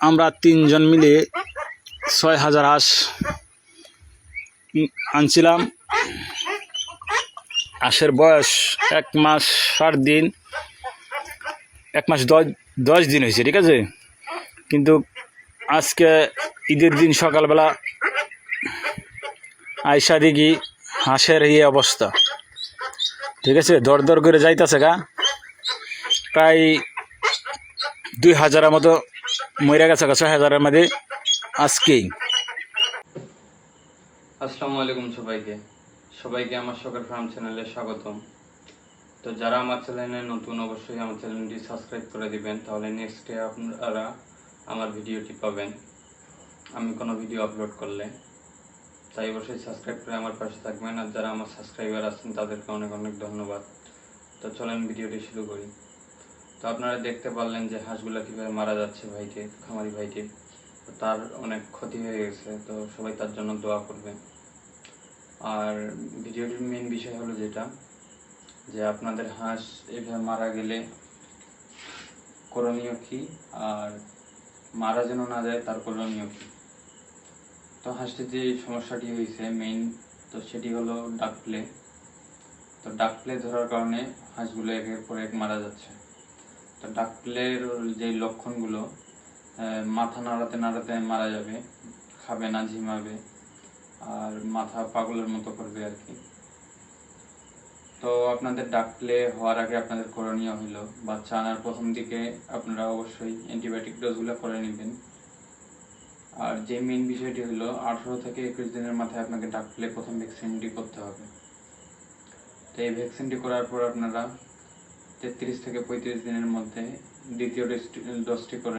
আমরা 3 জন মিলে 6000 হাঁস আনছিলাম। হাঁসের বয়স 1 মাস 60 দিন, 1 মাস 10 দিন হয়েছে, ঠিক আছে। কিন্তু আজকে ঈদের দিন সকালবেলা আইসা দেখি হাঁসের এই অবস্থা, ঠিক আছে। দর দর করে যাইতেছে গা, প্রায় 2000-এর মতো মরে গেছে গা, 6000-এর মধ্যে আজকেই। আসসালামু আলাইকুম সবাইকে আমার শখের ফার্ম চ্যানেলে স্বাগতম। তো যারা আমার চ্যানেলে নতুন, অবশ্যই আমার চ্যানেলটি সাবস্ক্রাইব করে দিবেন, তাহলে নেক্সটে আপনারা আমার ভিডিওটি পাবেন আমি কোনো ভিডিও আপলোড করলে। তাই অবশ্যই সাবস্ক্রাইব করে আমার পাশে থাকবেন। আর যারা আমার সাবস্ক্রাইবার আছেন তাদেরকে অনেক অনেক ধন্যবাদ। তো চলেন ভিডিওটি শুরু করি। তো আপনারা দেখতে পারলেন যে হাঁসগুলো কীভাবে মারা যাচ্ছে খামারি ভাইটি। তার অনেক ক্ষতি হয়ে গেছে, তো সবাই তার জন্য দোয়া করবেন। আর ভিডিওটির মেন বিষয় হলো যেটা, যে আপনাদের হাঁস এভাবে মারা গেলে করণীয় কী, আর মারা যেন না যায় তার করণীয় কী। তো হাঁসটির যে সমস্যাটি হয়েছে মেইন, তো সেটি হলো ডাক প্লে। তো ডাক প্লে ধরার কারণে হাঁসগুলো একের পর এক মারা যাচ্ছে। তো ডাক প্লের যে লক্ষণগুলো, মাথা নাড়াতে নাড়াতে মারা যাবে, খাবে না, ঝিমাবে, আর মাথা পাগলের মতো করবে আর কি। তো আপনাদের ডাক প্লে হওয়ার আগে আপনাদের করণীয় হলো, বাচ্চা আনার প্রথম দিকে আপনারা অবশ্যই অ্যান্টিবায়োটিক ডোজগুলো করে নেবেন। আর যে মেইন বিষয়টি হলো 18 থেকে 21 দিনের মাথায় আপনাকে ডাক প্লে প্রথম ভ্যাকসিনটি করতে হবে। তো এই ভ্যাকসিনটি করার পর আপনারা 33 থেকে 35 দিনের মধ্যে দ্বিতীয় ডোজটি করে